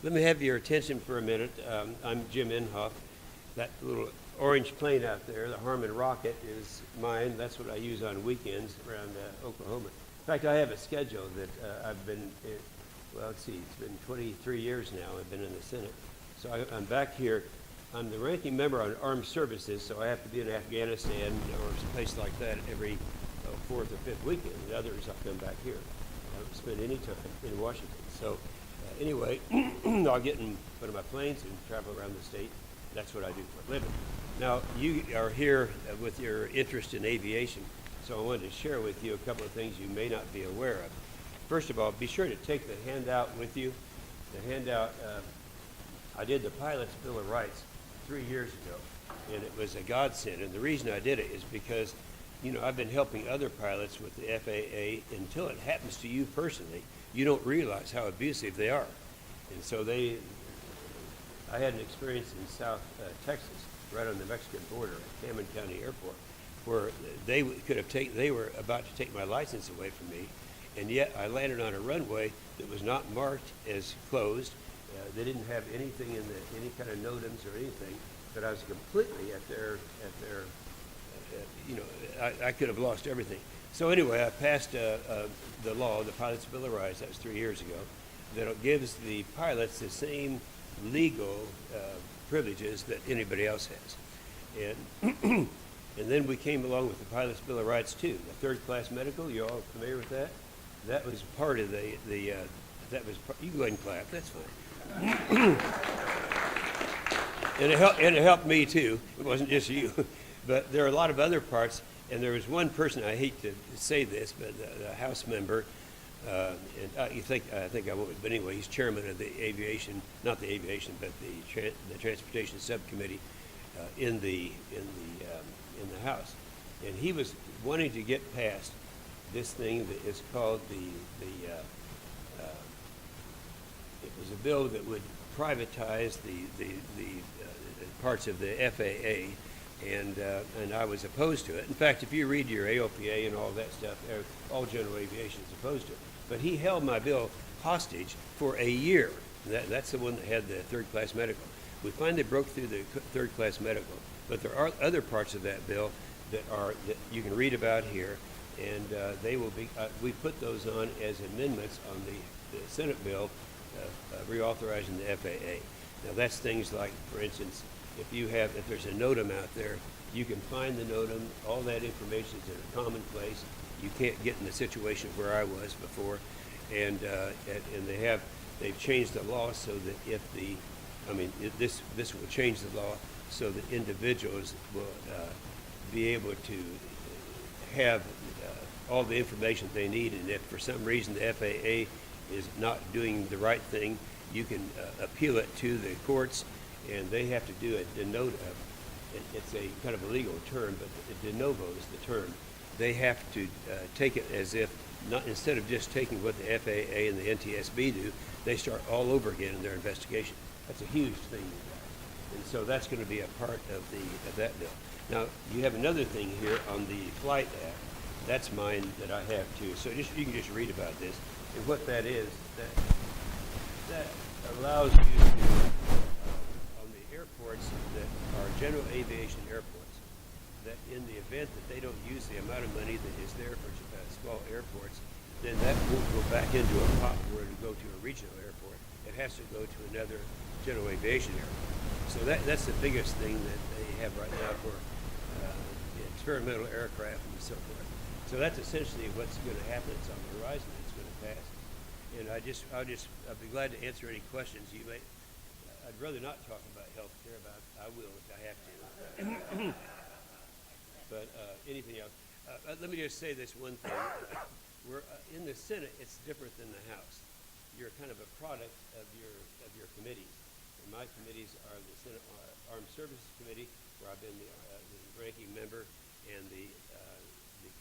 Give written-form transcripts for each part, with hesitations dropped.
Let me have your attention for a minute. I'm Jim Inhofe. That little orange plane out there, the Harmon Rocket, is mine. That's what I use on weekends around Oklahoma. In fact, I have a schedule that I've been, well, let's see, it's been 23 years now I've been in the Senate. So I'm back here. I'm the ranking member on armed services, so I have to be in Afghanistan or some place like that every fourth or fifth weekend. The others, I come back here. I don't spend any time in Washington. So anyway, I'll get in one of my planes and travel around the state. That's what I do for a living. Now, you are here with your interest in aviation, so I wanted to share with you a couple of things you may not be aware of. First of all, be sure to take the handout with you. The handout, I did the Pilot's Bill of Rights 3 years ago, and it was a godsend. And the reason I did it is because, you know, I've been helping other pilots with the FAA. Until it happens to you personally, you don't realize how abusive they are. And so I had an experience in South Texas, right on the Mexican border at Cameron County Airport, where they were about to take my license away from me, and yet I landed on a runway that was not marked as closed. They didn't have anything in any kind of NOTAMs or anything, but I was completely at their you know, I could have lost everything. So anyway, I passed the law, the Pilot's Bill of Rights, that was 3 years ago, that gives the pilots the same legal privileges that anybody else has. And and then we came along with the Pilot's Bill of Rights too. The third class medical, you all familiar with that? That was part of you can go ahead and clap, that's fine. And it helped me too. It wasn't just you. But there are a lot of other parts, and there was one person, I hate to say this, but the House member, and I think I won't, but anyway, he's chairman of the aviation, not the aviation, but the transportation subcommittee in the House, and he was wanting to get past this thing that is called it was a bill that would privatize the parts of the FAA. And I was opposed to it. In fact, if you read your AOPA and all that stuff, all general aviation is opposed to it. But he held my bill hostage for a year. That's the one that had the third class medical. We finally broke through the third class medical, but there are other parts of that bill that you can read about here, and they will be. We put those on as amendments on the Senate bill reauthorizing the FAA. Now that's things like, for instance, if there's a NOTAM out there, you can find the NOTAM. All that information is in a common place. You can't get in the situation where I was before, and they've changed the law so that this will change the law so that individuals will be able to have all the information they need, and if for some reason the FAA is not doing the right thing, you can appeal it to the courts. And they have to do a de novo. It's a kind of a legal term, but de novo is the term. They have to take it as if, instead of just taking what the FAA and the NTSB do, they start all over again in their investigation. That's a huge thing, you guys. And so that's going to be a part of that bill. Now, you have another thing here on the Flight Act. That's mine that I have too. So you can just read about this. And what that is, that allows you to airports that are general aviation airports, that in the event that they don't use the amount of money that is there for small airports, then that won't go back into a pot where it will go to a regional airport. It has to go to another general aviation airport. So that's the biggest thing that they have right now for experimental aircraft and so forth. So that's essentially what's going to happen. It's on the horizon. It's going to pass. And I'll be glad to answer any questions you may. I'd rather not talk about health care, but I will if I have to. But anything else? Let me just say this one thing. We're in the Senate. It's different than the House. You're kind of a product of your committees. And my committees are the Senate Armed Services Committee, where I've been the ranking member, and the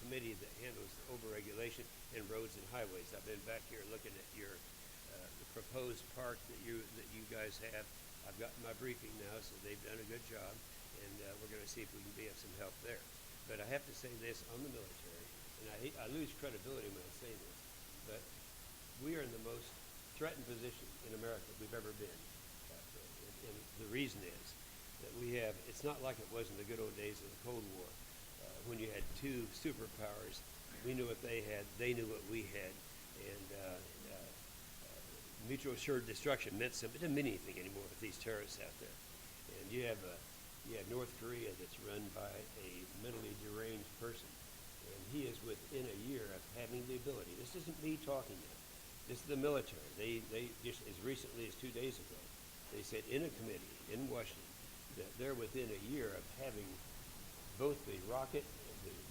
committee that handles overregulation in roads and highways. I've been back here looking at your proposed park that you guys have. I've gotten my briefing now, so they've done a good job, and we're going to see if we can be of some help there. But I have to say this on the military, and I lose credibility when I say this, but we are in the most threatened position in America we've ever been. And the reason is that it's not like it was in the good old days of the Cold War, when you had two superpowers. We knew what they had, they knew what we had, and mutual assured destruction meant something. It didn't mean anything anymore with these terrorists out there. And you have North Korea that's run by a mentally deranged person, and he is within a year of having the ability. This isn't me talking now. This is the military. They just as recently as 2 days ago, they said in a committee in Washington that they're within a year of having both the rocket,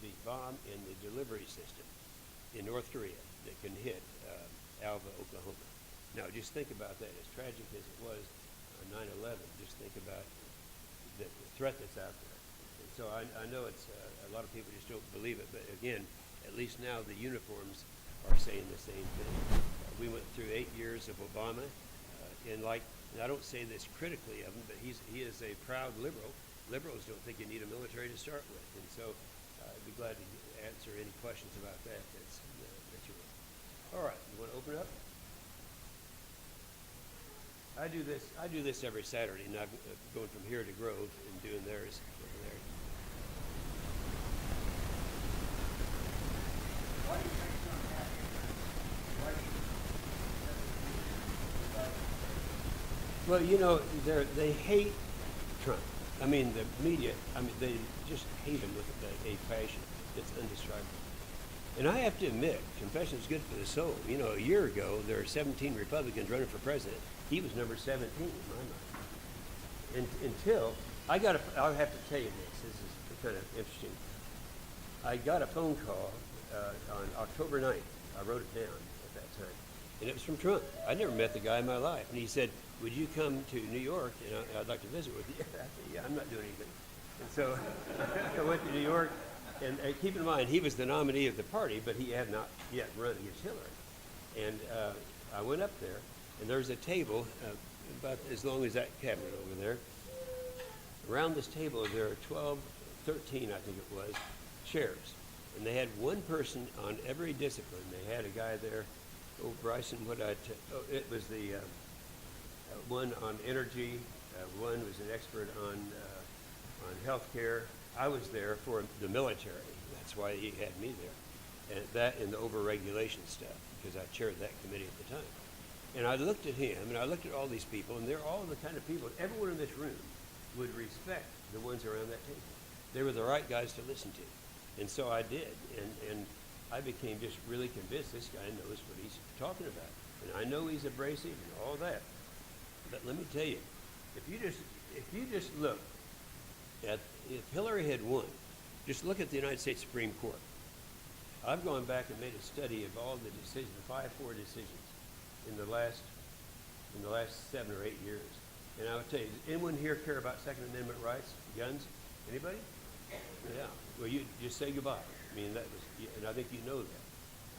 the bomb, and the delivery system in North Korea that can hit Alva, Oklahoma. Now, just think about that. As tragic as it was on 9/11, just think about the threat that's out there. And so I know it's a lot of people just don't believe it, but again, at least now the uniforms are saying the same thing. We went through 8 years of Obama, and I don't say this critically of him, but he is a proud liberal. Liberals don't think you need a military to start with, and so I'd be glad to answer any questions about that that you want. All right, you want to open up? I do this every Saturday, and I'm going from here to Grove and doing theirs over there. Why do you think Trump happened? Well, you know, they hate Trump. I mean, the media, they just hate him with a passion that's indescribable. And I have to admit, confession is good for the soul. You know, a year ago, there were 17 Republicans running for president. He was number 17 in my mind. Until, I'll have to tell you this is kind of interesting. I got a phone call on October 9th. I wrote it down at that time. And it was from Trump. I'd never met the guy in my life. And he said, would you come to New York? And I'd like to visit with you. I said, yeah, I'm not doing anything. And so I went to New York. And keep in mind, he was the nominee of the party, but he had not yet run against Hillary. And I went up there, and there's a table about as long as that cabinet over there. Around this table, there are 13, I think it was, chairs. And they had one person on every discipline. They had a guy there, Bryson, it was the one on energy, one was an expert on health care. I was there for the military. That's why he had me there. And that and the overregulation stuff, because I chaired that committee at the time. And I looked at him, and I looked at all these people, and they're all the kind of people, everyone in this room would respect the ones around that table. They were the right guys to listen to. And so I did. And I became just really convinced this guy knows what he's talking about. And I know he's abrasive and all that. But let me tell you, if you just look at, if Hillary had won, just look at the United States Supreme Court. I've gone back and made a study of all the decisions, the 5-4 decisions in the last 7 or 8 years. And I would tell you, does anyone here care about Second Amendment rights, guns? Anybody? Yeah. Well, you just say goodbye. I mean, that was, and I think you know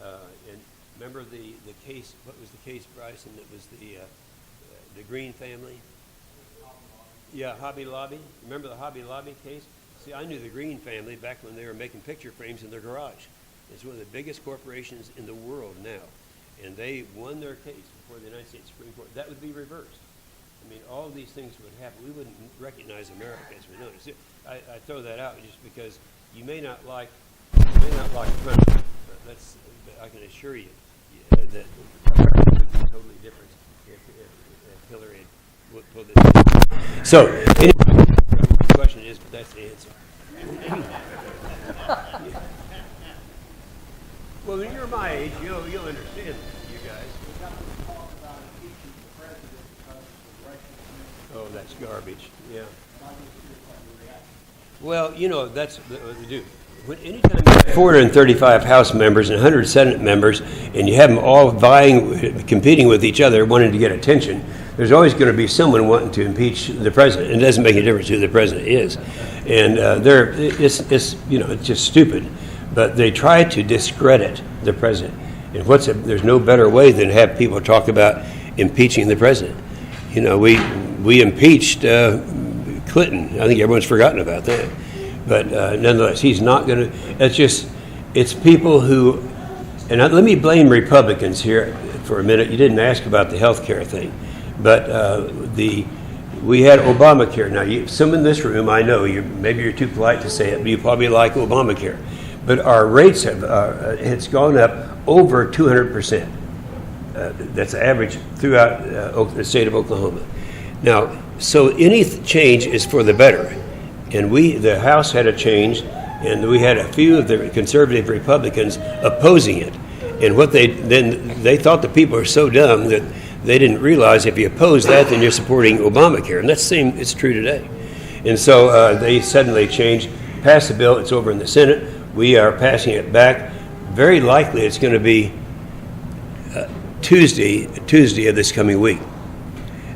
that. And remember the case? What was the case, Bryson? That was the Green family. Yeah, Hobby Lobby. Remember the Hobby Lobby case? See, I knew the Green family back when they were making picture frames in their garage. It's one of the biggest corporations in the world now. And they won their case before the United States Supreme Court. That would be reversed. I mean, all these things would happen. We wouldn't recognize America as we know it. I throw that out just because you may not like Trump, but I can assure you that America would be totally different if Hillary had pulled this. So, anyway, the question is, but that's the answer. Well, when you're my age, you'll understand this, you guys. We've got to talk about impeaching the president because of the Russian. Oh, that's garbage. Yeah. And I just hear some reaction. Well, you know, that's what they do. Anytime you have 435 House members and 100 Senate members, and you have them all competing with each other, wanting to get attention, there's always going to be someone wanting to impeach the president. It doesn't make any difference who the president is, and it's just stupid. But they try to discredit the president, and there's no better way than have people talk about impeaching the president. You know, we impeached Clinton. I think everyone's forgotten about that. But nonetheless, he's not going to. It's people who, and let me blame Republicans here for a minute. You didn't ask about the health care thing, but we had Obamacare. Now, some in this room, I know, maybe you're too polite to say it, but you probably like Obamacare. But our rates it's gone up over 200%. That's average throughout the state of Oklahoma. Now, so any change is for the better. And the House had a change, and we had a few of the conservative Republicans opposing it. And they thought the people are so dumb that they didn't realize if you oppose that, then you're supporting Obamacare. And it's true today. And so they suddenly changed, passed the bill. It's over in the Senate. We are passing it back. Very likely it's going to be Tuesday of this coming week.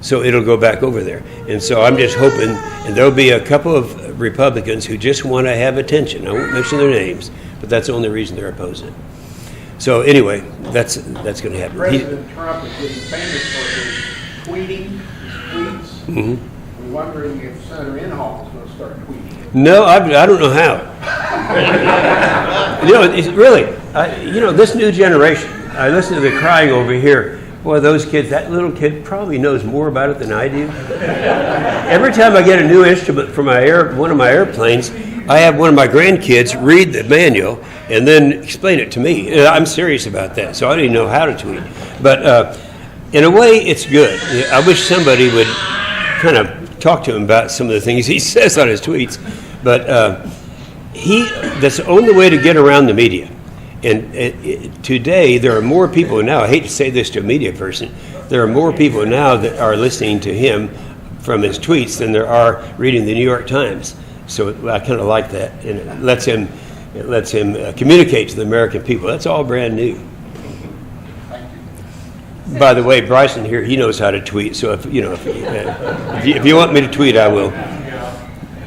So it'll go back over there. And so I'm just hoping, and there'll be a couple of Republicans who just want to have attention. I won't mention their names, but that's the only reason they're opposing it. So anyway, that's going to happen. President Trump is getting famous for his tweeting, his tweets. Mm-hmm. We're wondering if Senator Inhofe is going to start tweeting. No, I don't know how. It's really, this new generation, I listen to the crying over here. Boy, those kids, that little kid probably knows more about it than I do. Every time I get a new instrument for one of my airplanes, I have one of my grandkids read the manual and then explain it to me. I'm serious about that, so I don't even know how to tweet. But in a way, it's good. I wish somebody would kind of talk to him about some of the things he says on his tweets. But that's the only way to get around the media. And today, there are more people now, I hate to say this to a media person, there are more people now that are listening to him from his tweets than there are reading the New York Times. So I kind of like that. And it lets him communicate to the American people. That's all brand new. By the way, Bryson here, he knows how to tweet. So if you want me to tweet, I will.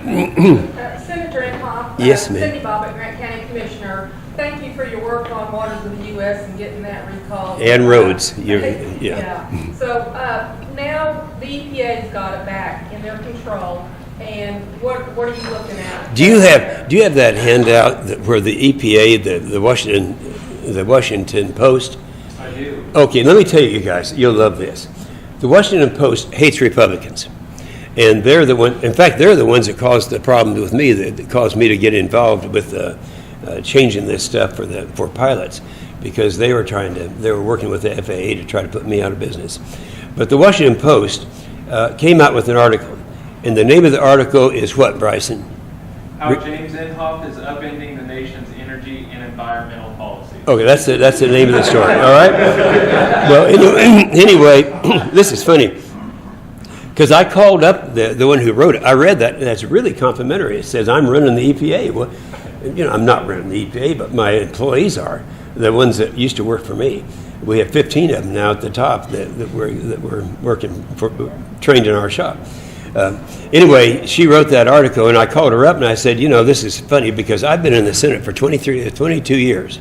Senator Inhofe. Yes, ma'am. Cindy Bobbitt, Grant County Commissioner. Thank you for your work on waters of the U.S. and getting that recalled. And roads. Yeah. So now the EPA's got it back in their control. And what are you looking at? Do you have that handout where the EPA, the Washington Post? I do. Okay, let me tell you guys, you'll love this. The Washington Post hates Republicans. And they're the ones that caused the problem with me, that caused me to get involved with changing this stuff for pilots, because they were working with the FAA to try to put me out of business. But the Washington Post came out with an article, and the name of the article is what, Bryson? How James Inhofe is upending the nation's energy and environmental policy. Okay, that's the name of the story. All right. Well, anyway, this is funny, because I called up the one who wrote it. I read that, and that's really complimentary. It says I'm running the EPA. Well, I'm not running the EPA, but my employees are, the ones that used to work for me. We have 15 of them now at the top that were working trained in our shop. Anyway, she wrote that article, and I called her up and I said, this is funny because I've been in the Senate for 22 years.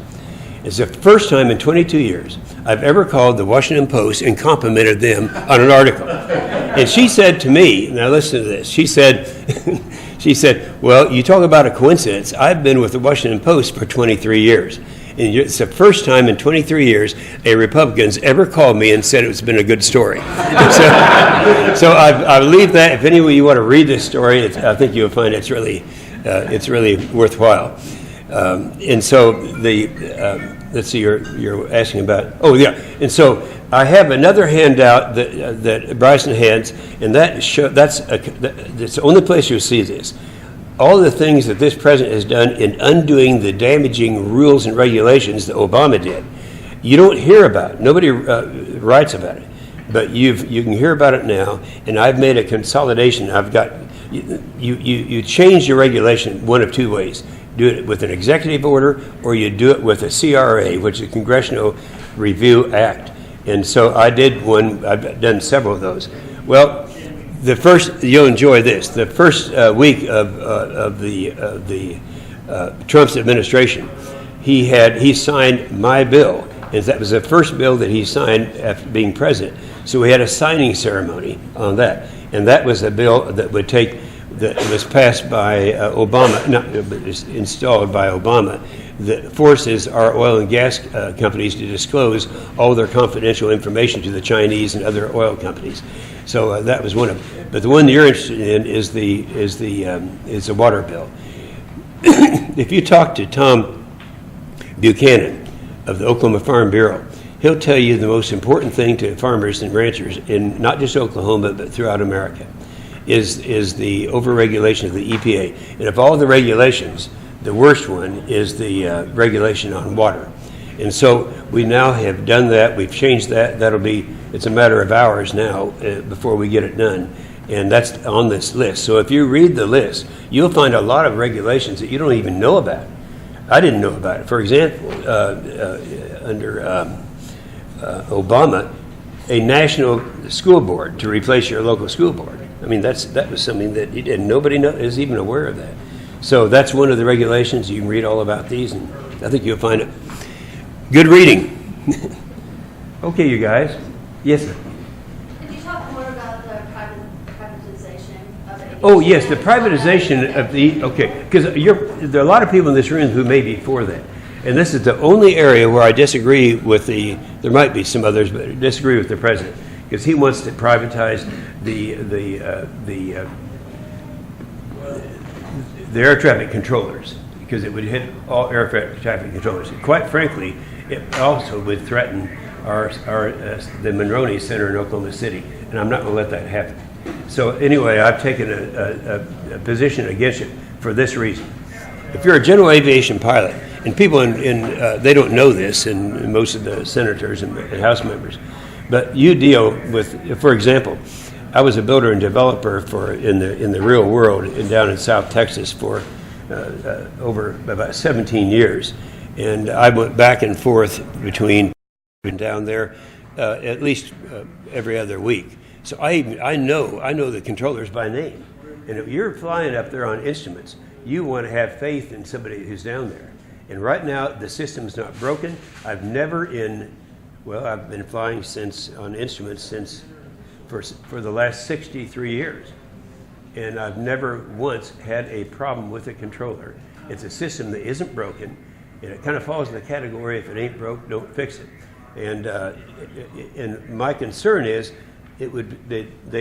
It's the first time in 22 years I've ever called the Washington Post and complimented them on an article. And she said to me, now listen to this, she said, well, you talk about a coincidence. I've been with the Washington Post for 23 years. And it's the first time in 23 years a Republican's ever called me and said it's been a good story. So I leave that. If any of you want to read this story, I think you'll find it's really worthwhile. And so let's see, you're asking about. Oh yeah. And so I have another handout that Bryson hands, and that's the only place you'll see this. All the things that this president has done in undoing the damaging rules and regulations that Obama did. You don't hear about it. Nobody writes about it. But you can hear about it now, and I've made a consolidation. I've got, you change your regulation one of two ways. Do it with an executive order, or you do it with a CRA, which is a Congressional Review Act. And so I did one, I've done several of those. Well, you'll enjoy this. The first week of the Trump's administration, he signed my bill, and that was the first bill that he signed after being president. So we had a signing ceremony on that, and that was a bill that was passed by Obama, installed by Obama, that forces our oil and gas companies to disclose all their confidential information to the Chinese and other oil companies. So that was one of them. But the one that you're interested in is the water bill. If you talk to Tom Buchanan of the Oklahoma Farm Bureau, he'll tell you the most important thing to farmers and ranchers in not just Oklahoma but throughout America is the overregulation of the EPA. And of all the regulations, the worst one is the regulation on water. And so we now have done that. We've changed that. It's a matter of hours now before we get it done. And that's on this list. So if you read the list, you'll find a lot of regulations that you don't even know about. I didn't know about it. For example, under Obama, a national school board to replace your local school board. I mean, that was something that nobody is even aware of that. So that's one of the regulations. You can read all about these, and I think you'll find it good reading. Okay, you guys. Yes, sir. Could you talk more about the privatization of aviation? Oh, yes, the privatization of because there are a lot of people in this room who may be for that. And this is the only area where I disagree with there might be some others, but I disagree with the president, because he wants to privatize the air traffic controllers, because it would hit all air traffic controllers. And quite frankly, it also would threaten the Monroney Center in Oklahoma City, and I'm not going to let that happen. So anyway, I've taken a position against it for this reason. If you're a general aviation pilot, and people they don't know this, and most of the senators and House members, but you deal with, for example, I was a builder and developer in the real world down in South Texas for over about 17 years, and I went back and forth between and down there at least every other week. So I know the controllers by name, and if you're flying up there on instruments, you want to have faith in somebody who's down there. And right now the system's not broken. I've been flying on instruments for the last 63 years, and I've never once had a problem with a controller. It's a system that isn't broken, and it kind of falls in the category, if it ain't broke, don't fix it. And my concern is they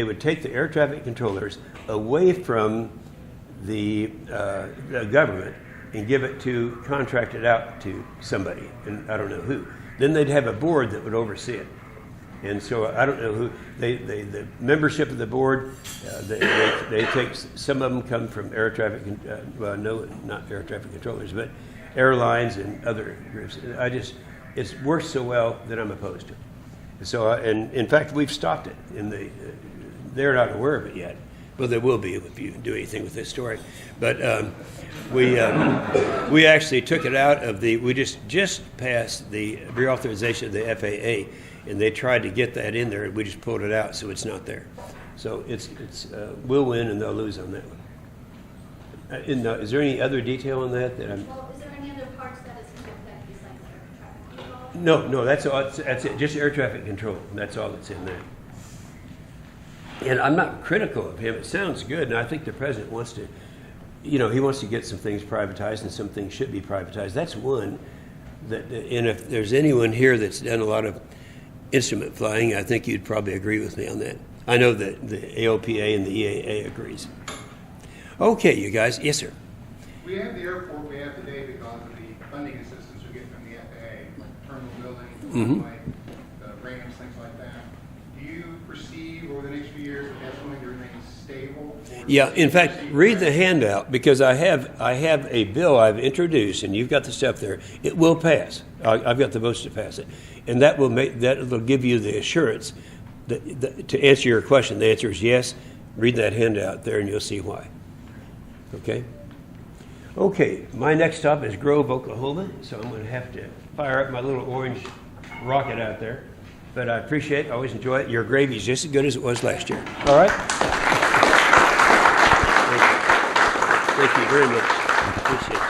would take the air traffic controllers away from the government and contract it out to somebody, and I don't know who. Then they'd have a board that would oversee it. And so I don't know who, the membership of the board, they take, some of them come from air traffic, no, not air traffic controllers, but airlines and other groups. It's worked so well that I'm opposed to it. So, and in fact, we've stopped it. They're not aware of it yet. Well, there will be if you do anything with this story. But we actually took it out of we just passed the reauthorization of the FAA, and they tried to get that in there, and we just pulled it out, so it's not there. So we'll win and they'll lose on that one. Is there any other detail on that I'm? Well, is there any other parts that it's going to affect besides air traffic control? No, that's all. That's it. Just air traffic control. That's all that's in there. And I'm not critical of him. It sounds good, and I think the president wants to, he wants to get some things privatized, and some things should be privatized. That's one. And if there's anyone here that's done a lot of instrument flying, I think you'd probably agree with me on that. I know that the AOPA and the EAA agrees. Okay, you guys. Yes, sir. We have the airport we have today because of the funding assistance we get from the FAA, like terminal building, like ramps, things like that. Do you perceive over the next few years that that's going to remain stable? Yeah, in fact, read the handout, because I have a bill I've introduced, and you've got the stuff there. It will pass. I've got the votes to pass it, and that'll give you the assurance that to answer your question. The answer is yes. Read that handout there, and you'll see why. Okay, my next stop is Grove, Oklahoma, so I'm going to have to fire up my little orange rocket out there. But I appreciate it. I always enjoy it. Your gravy is just as good as it was last year. All right? Thank you very much. Appreciate it.